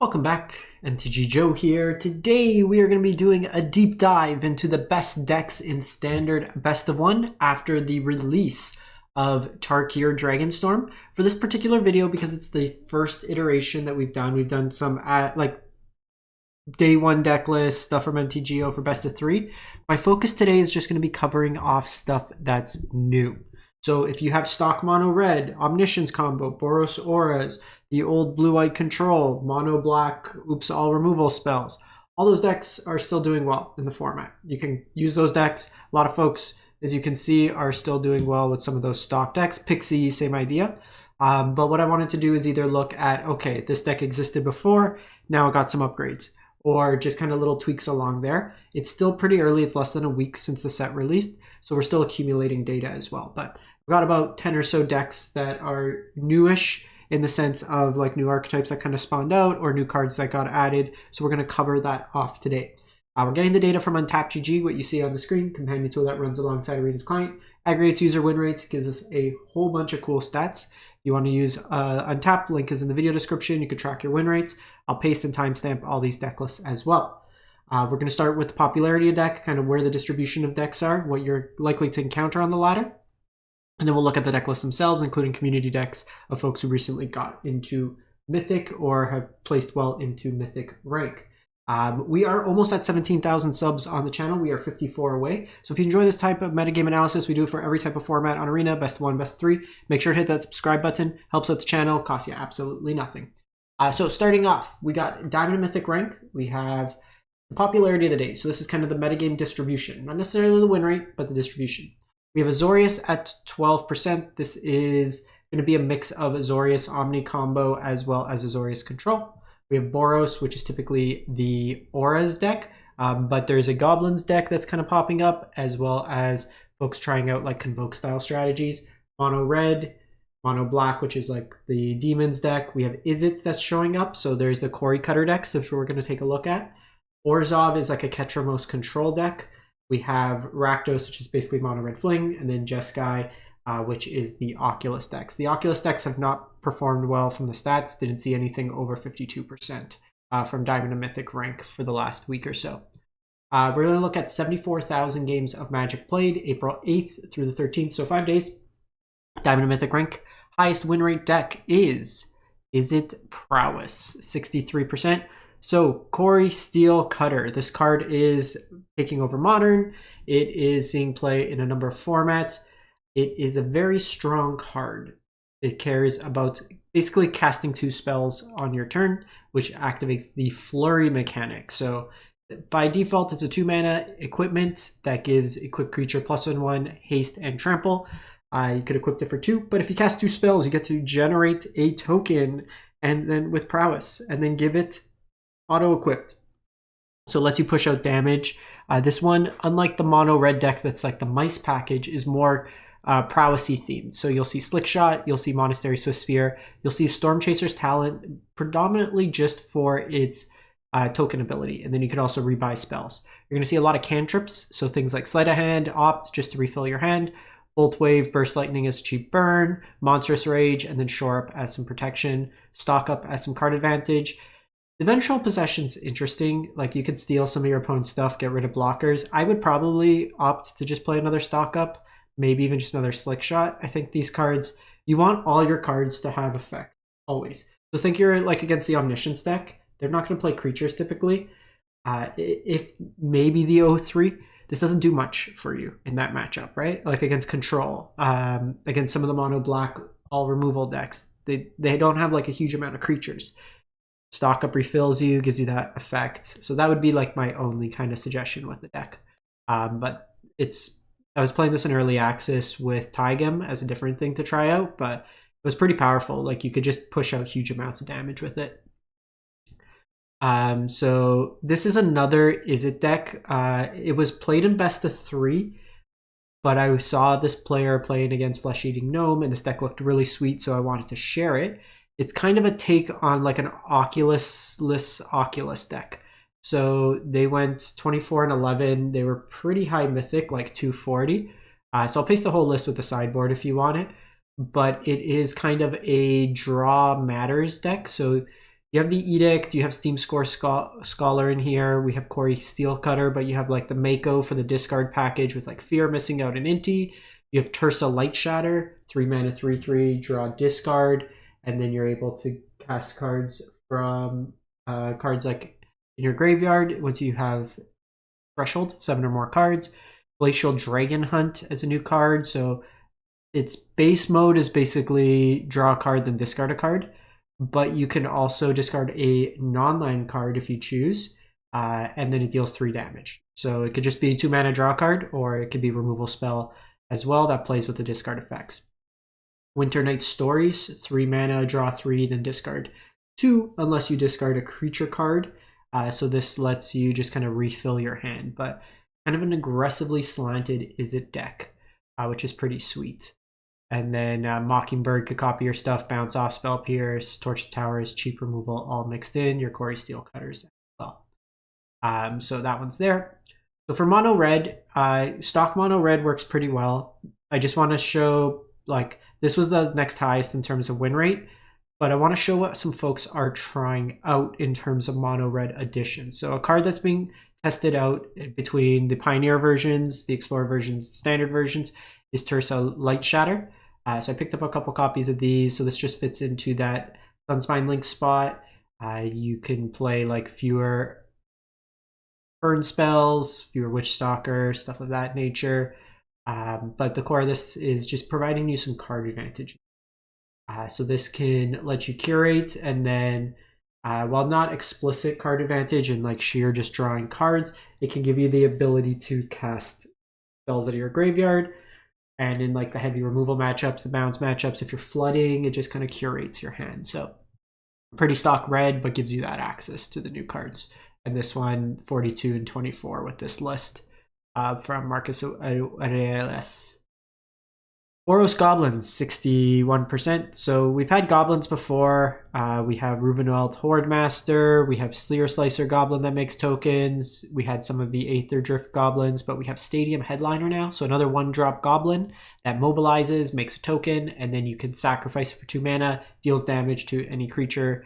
Welcome back, MTG Joe here. Today we are going to be doing a deep dive into the best decks in Standard Best of 1 after the release of Tarkir Dragonstorm. For this particular video, because it's the first iteration that we've done some like day 1 deck list stuff from MTGO for Best of 3. My focus today is just going to be covering off stuff that's new. So if you have stock mono red, Omniscience combo, Boros Auras, the old blue-white control, mono black, oops, all removal spells, all those decks are still doing well in the format. You can use those decks. A lot of folks, as you can see, are still doing well with some of those stock decks. Pixie, same idea. But what I wanted to do is either look at, okay, this deck existed before, now it got some upgrades, or just kind of little tweaks along there. It's still pretty early. It's less than a week since the set released, so we're still accumulating data as well. But we've got about 10 or so decks that are newish in the sense of like new archetypes that kind of spawned out or new cards that got added. So we're going to cover that off today. We're getting the data from Untapped.gg, what you see on the screen, companion tool that runs alongside Arena's client, aggregates user win rates, gives us a whole bunch of cool stats. If you want to use Untapped, link is in the video description. You can track your win rates. I'll paste and timestamp all these deck lists as well. We're going to start with the popularity of deck, kind of where the distribution of decks are, what you're likely to encounter on the ladder. And then we'll look at the deck lists themselves, including community decks of folks who recently got into Mythic or have placed well into Mythic rank. We are almost at 17,000 subs on the channel. We are 54 away. So if you enjoy this type of metagame analysis, we do it for every type of format on Arena, Best of 1, Best of 3. Make sure to hit that subscribe button. Helps out the channel, costs you absolutely nothing. So starting off, we got Diamond and Mythic rank. We have the popularity of the day. So this is kind of the metagame distribution. Not necessarily the win rate, but the distribution. We have Azorius at 12%. This is going to be a mix of Azorius Omni combo as well as Azorius Control. We have Boros, which is typically the Auras deck, but there's a Goblins deck that's kind of popping up, as well as folks trying out like Convoke style strategies. Mono red, mono black, which is like the Demons deck. We have Izzet that's showing up, so there's the Quarry Cutter decks, which we're going to take a look at. Orzhov is like a Ketramose control deck. We have Rakdos, which is basically mono red fling, and then Jeskai, which is the Oculus decks. The Oculus decks have not performed well from the stats. Didn't see anything over 52% from Diamond and Mythic rank for the last week or so. We're going to look at 74,000 games of Magic played, April 8th through the 13th, so 5 days. Diamond and Mythic rank. Highest win rate deck is Izzet Prowess, 63%. So, Quarry Steel Cutter. This card is taking over Modern. It is seeing play in a number of formats. It is a very strong card. It cares about basically casting 2 spells on your turn, which activates the Flurry mechanic. So, by default, it's a 2-mana equipment that gives equipped creature +1/1, haste, and trample. You could equip it for 2, but if you cast 2 spells, you get to generate a token and then with Prowess, and then give it auto-equipped. So it lets you push out damage. This one, unlike the mono red deck that's like the mice package, is more prowessy themed. So you'll see Slickshot, you'll see Monastery Swift Spear, you'll see Storm Chaser's Talent, predominantly just for its token ability. And then you can also rebuy spells. You're going to see a lot of cantrips, so things like Sleight of Hand, Opt, just to refill your hand, Bolt Wave, Burst Lightning as cheap burn, Monstrous Rage, and then Shore Up as some protection, Stock Up as some card advantage. The Vengeful Possession's interesting. Like, you could steal some of your opponent's stuff, get rid of blockers. I would probably opt to just play another Stock Up, maybe even just another Slick Shot. I think these cards, you want all your cards to have effect, always. So think you're like against the Omniscience deck. They're not going to play creatures typically. If maybe the O3, this doesn't do much for you in that matchup, right? Like against Control, against some of the mono black all removal decks. They don't have like a huge amount of creatures. Stock Up refills you, gives you that effect. So that would be like my only kind of suggestion with the deck. But I was playing this in early access with Taigem as a different thing to try out, but it was pretty powerful. Like, you could just push out huge amounts of damage with it. So this is another Izzet deck. It was played in best of 3, but I saw this player playing against Flesh Eating Gnome, and this deck looked really sweet, so I wanted to share it. It's kind of a take on like an Oculus-less Oculus deck. So they went 24 and 11. They were pretty high mythic, like 240. So I'll paste the whole list with the sideboard if you want it. But it is kind of a draw matters deck. So You have the Edict, you have Steam Score Scholar in here, we have Corey Steelcutter, but you have like the Mako for the discard package with like Fear missing out an Inti. You have Tersa Light Shatter, 3 mana, 3/3, draw discard, and then you're able to cast cards from cards like in your graveyard once you have Threshold, 7 or more cards. Glacial Dragon Hunt as a new card, so its base mode is basically draw a card then discard a card, but you can also discard a non-land card if you choose, and then it deals 3 damage. So it could just be 2 mana draw card, or it could be removal spell as well that plays with the discard effects. Winter Night Stories, 3 mana, draw 3, then discard 2 unless you discard a creature card. So this lets you just kind of refill your hand, but kind of an aggressively slanted Izzet deck, which is pretty sweet. And then Mockingbird could copy your stuff, Bounce Off, Spell Pierce, Torch Towers, cheap removal, all mixed in, your Corey Steelcutters as well. So that one's there. So for mono red, stock mono red works pretty well. I just want to show, like, this was the next highest in terms of win rate, but I want to show what some folks are trying out in terms of mono red additions. So a card that's being tested out between the Pioneer versions, the Explorer versions, the standard versions is Tersa Light Shatter. So I picked up a couple copies of these, so this just fits into that Sunspine Link spot. You can play like fewer burn spells, fewer Witch Stalker, stuff of that nature. But the core of this is just providing you some card advantage. So this can let you curate, and then while not explicit card advantage and like sheer just drawing cards, it can give you the ability to cast spells out of your graveyard. And in like the heavy removal matchups, the bounce matchups, if you're flooding, it just kind of curates your hand. So pretty stock red, but gives you that access to the new cards. And this one, 42 and 24 with this list from Marcus Aurelius. Boros Goblins, 61%. So we've had goblins before. We have Ruvenoeld Hordemaster. We have Sleer Slicer Goblin that makes tokens. We had some of the Aether Drift Goblins, but we have Stadium Headliner now. So another 1-drop goblin that mobilizes, makes a token, and then you can sacrifice it for 2 mana, deals damage to any creature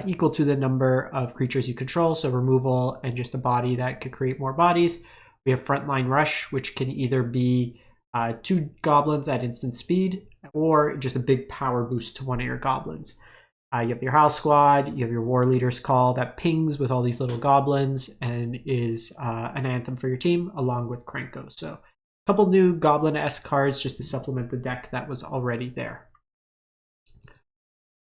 equal to the number of creatures you control. So removal and just a body that could create more bodies. We have Frontline Rush, which can either be 2 goblins at instant speed, or just a big power boost to one of your goblins. You have your House Squad, you have your War Leader's Call that pings with all these little goblins and is an anthem for your team, along with Krenko. So a couple new Goblin-esque cards just to supplement the deck that was already there.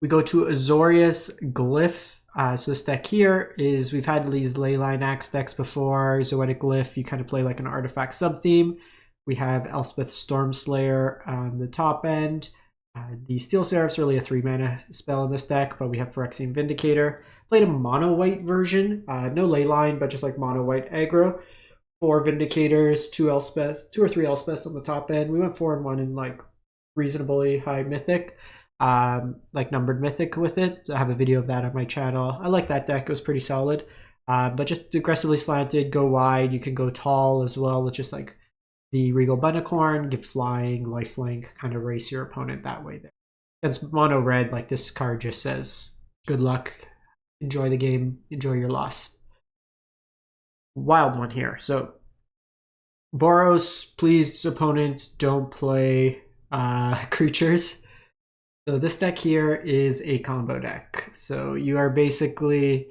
We go to Azorius Glyph. So this deck here is, we've had these Leyline Axe decks before. Zoetic Glyph, you kind of play like an artifact sub-theme. We have Elspeth Stormslayer on the top end. The Steel Seraph's really a 3 mana spell in this deck, but we have Phyrexian Vindicator. Played a mono white version, no Leyline, but just like mono white aggro. 4 Vindicators, 2 or 3 Elspeths on the top end. We went 4-1 in like reasonably high mythic, like numbered mythic with it. I have a video of that on my channel. I like that deck, it was pretty solid. But just aggressively slanted, go wide. You can go tall as well with just like the Regal Bunnicorn, give flying, lifelink, kind of race your opponent that way there. Against mono red, like this card just says, good luck, enjoy the game, enjoy your loss. Wild one here. So Boros, please opponents, don't play creatures. So this deck here is a combo deck. So you are basically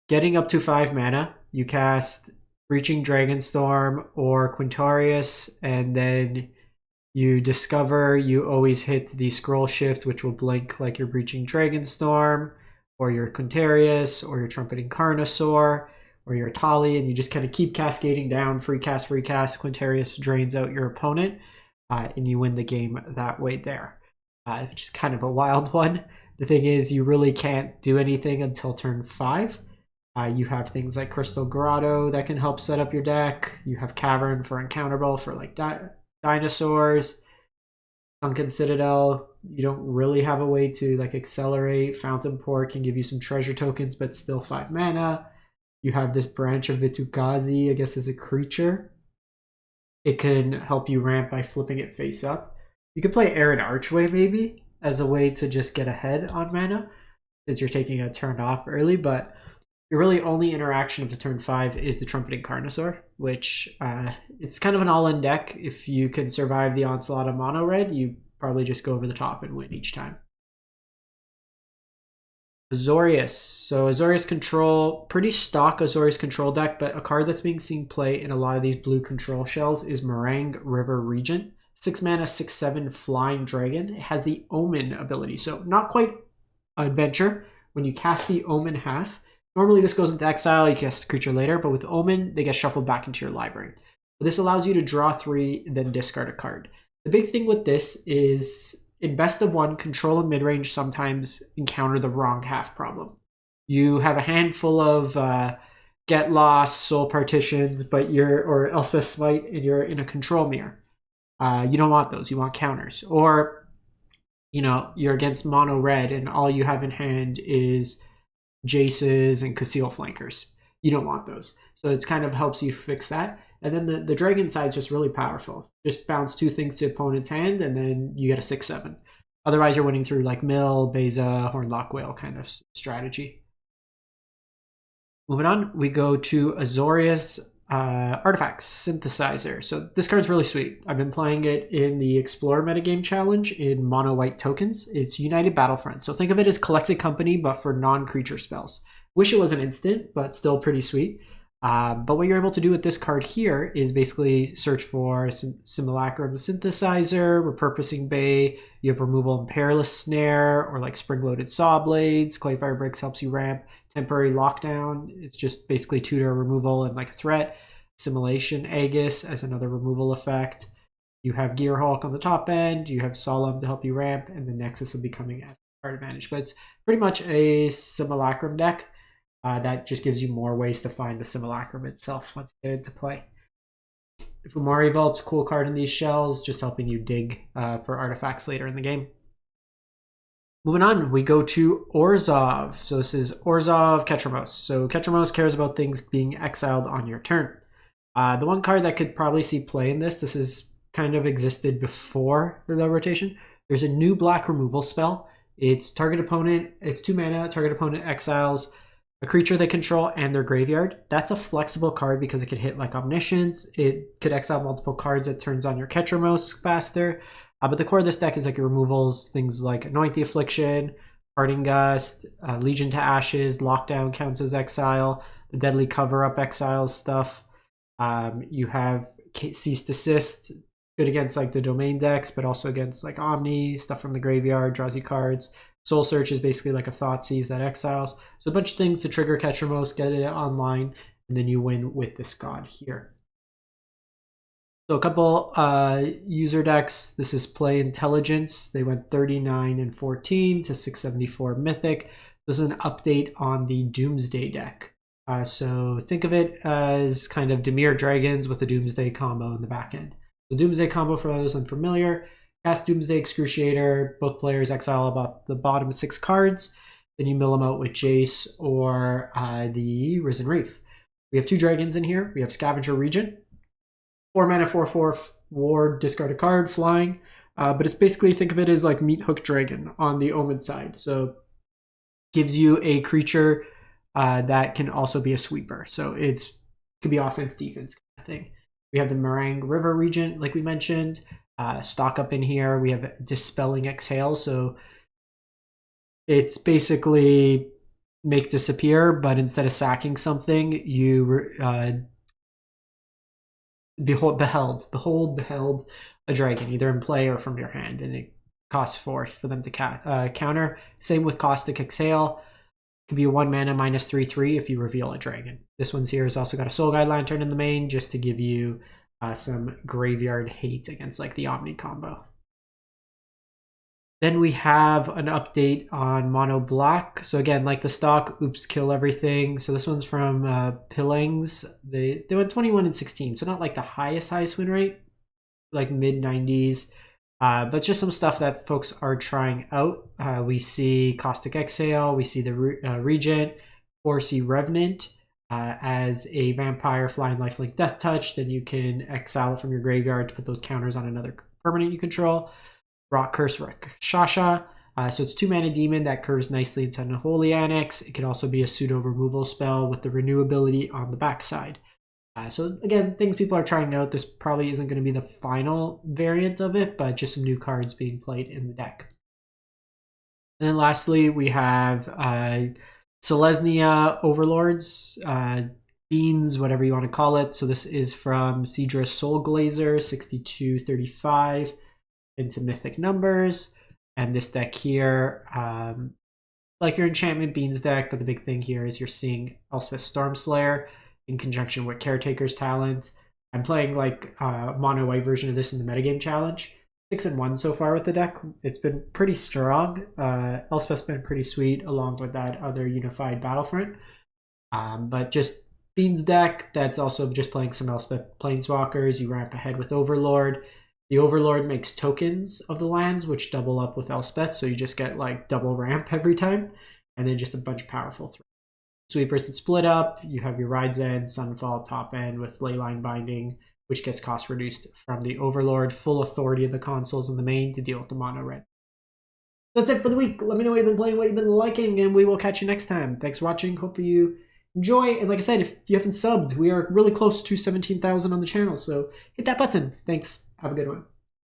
getting up to 5 mana. You cast Breaching Dragonstorm or Quintorius, and then you discover you always hit the scroll shift, which will blink like your Breaching Dragonstorm, or your Quintorius, or your Trumpeting Carnosaur, or your Tali, and you just kind of keep cascading down, free cast, Quintorius drains out your opponent, and you win the game that way there. Which is kind of a wild one. The thing is, you really can't do anything until turn 5. You have things like Crystal Grotto that can help set up your deck. You have Cavern for Encounterable for like dinosaurs. Sunken Citadel, you don't really have a way to like accelerate. Fountain Port can give you some treasure tokens, but still 5 mana. You have this Branch of Vitukazi, I guess, as a creature. It can help you ramp by flipping it face up. You could play Arid Archway maybe as a way to just get ahead on mana. since you're taking a turn off early, but your really only interaction of the turn 5 is the Trumpeting Carnosaur, which it's kind of an all-in deck. If you can survive the onslaught of mono red, you probably just go over the top and win each time. Azorius. So Azorius Control, pretty stock Azorius Control deck, but a card that's being seen play in a lot of these blue control shells is Meringue River Regent. 6 mana, 6/7 flying dragon. It has the Omen ability, so not quite adventure. When you cast the Omen half, normally this goes into exile, you cast the creature later, but with Omen, they get shuffled back into your library. But this allows you to draw 3, then discard a card. The big thing with this is in best of 1, control and midrange sometimes encounter the wrong half problem. You have a handful of Get Lost, Soul Partitions, but or Elspeth Smite, and you're in a control mirror. You don't want those. You want counters. Or, you know, you're against mono red and all you have in hand is Jaces and Conceal Flankers. You don't want those. So it kind of helps you fix that. And then the dragon side is just really powerful. Just bounce 2 things to opponent's hand and then you get a 6/7. Otherwise, you're winning through like Mill, Beza, Hornlock Whale kind of strategy. Moving on, we go to Azorius Artifacts Synthesizer. So this card's really sweet. I've been playing it in the Explorer metagame challenge in mono white tokens. It's United Battlefront. So think of it as Collected Company, but for non-creature spells. Wish it was an instant, but still pretty sweet. But what you're able to do with this card here is basically search for Simulacrum Synthesizer, Repurposing Bay, you have Removal and Perilous Snare, or like Spring-Loaded Saw Blades, Clayfire Bricks helps you ramp, Temporary Lockdown, it's just basically tutor removal and like a threat, Simulation Aegis as another removal effect, you have Gear Hulk on the top end, you have Solemn to help you ramp, and the Nexus will be coming as card advantage. But it's pretty much a Simulacrum deck. That just gives you more ways to find the Simulacrum itself once you get into play. Fumari Vault's a cool card in these shells, just helping you dig for artifacts later in the game. Moving on, we go to Orzhov. So this is Orzhov Ketramose. So Ketramose cares about things being exiled on your turn. The one card that could probably see play in this is kind of existed before the rotation. There's a new black removal spell. It's target opponent, it's 2 mana, target opponent exiles a creature they control and their graveyard. That's a flexible card because it could hit like Omniscience. It could exile multiple cards that turns on your Ketramose faster. But the core of this deck is like your removals, things like Anoint the Affliction, Parting Gust, Legion to Ashes, Lockdown counts as exile, the Deadly Cover-Up exiles stuff. You have Cease Desist, good against like the domain decks, but also against like Omni, stuff from the graveyard, draws you cards. Soul Search is basically like a Thoughtseize that exiles. So a bunch of things to trigger Ketramose, get it online, and then you win with this god here. So a couple user decks. This is Play Intelligence. They went 39 and 14 to 674 Mythic. This is an update on the Doomsday deck. So think of it as kind of Dimir Dragons with a Doomsday combo in the back end. The Doomsday combo, for those unfamiliar, cast Doomsday Excruciator, both players exile about the bottom 6 cards, then you mill them out with Jace or the Risen Reef. We have 2 dragons in here. We have Scavenger Regent, 4 mana, 4/4 ward, discard a card, flying. But it's basically, think of it as like Meat Hook Dragon on the Omen side. So gives you a creature that can also be a sweeper. So it could be offense, defense kind of thing. We have the Meringue River Regent, like we mentioned. Stock up in here. We have Dispelling Exhale. So it's basically make disappear, but instead of sacking something, you beheld a dragon, either in play or from your hand, and it costs 4 for them to counter. Same with Caustic Exhale. It could be a 1 mana -3/3 if you reveal a dragon. This one's here has also got a Soul Guide Lantern in the main, just to give you some graveyard hate against like the Omni combo. Then we have an update on Mono Black. So again, like the stock, oops, kill everything. So this one's from Pillings. They went 21 and 16, so not like the highest win rate, like mid 90s, but just some stuff that folks are trying out. We see Caustic Exhale, we see the Regent, or see Revenant. As a vampire flying lifelink death touch, then you can exile it from your graveyard to put those counters on another permanent you control. Rock Curse Rakshasha, So it's 2-mana demon that curves nicely into Unholy Annex. It could also be a pseudo removal spell with the renew ability on the backside. So again, things people are trying out. This probably isn't going to be the final variant of it, but just some new cards being played in the deck. And then lastly, we have Selesnya Overlords, Beans, whatever you want to call it. So this is from Seadra Soulglazer, 6235 into Mythic numbers. And this deck here, like your Enchantment Beans deck, but the big thing here is you're seeing Elspeth Stormslayer in conjunction with Caretaker's Talent. I'm playing like a mono white version of this in the metagame challenge. 6-1 so far with the deck. It's been pretty strong. Elspeth's been pretty sweet along with that other unified Battlefront. But just Beans deck that's also just playing some Elspeth Planeswalkers. You ramp ahead with Overlord. The Overlord makes tokens of the lands which double up with Elspeth, so you just get like double ramp every time, and then just a bunch of powerful threats. Sweepers and Split Up, you have your Ride's End, Sunfall top end with Leyline Binding, which gets cost reduced from the Overlord. Full authority of the consoles in the main to deal with the mono red. That's it for the week. Let me know what you've been playing, what you've been liking, and we will catch you next time. Thanks for watching. Hope you enjoy. And like I said, if you haven't subbed, we are really close to 17,000 on the channel, so hit that button. Thanks. Have a good one.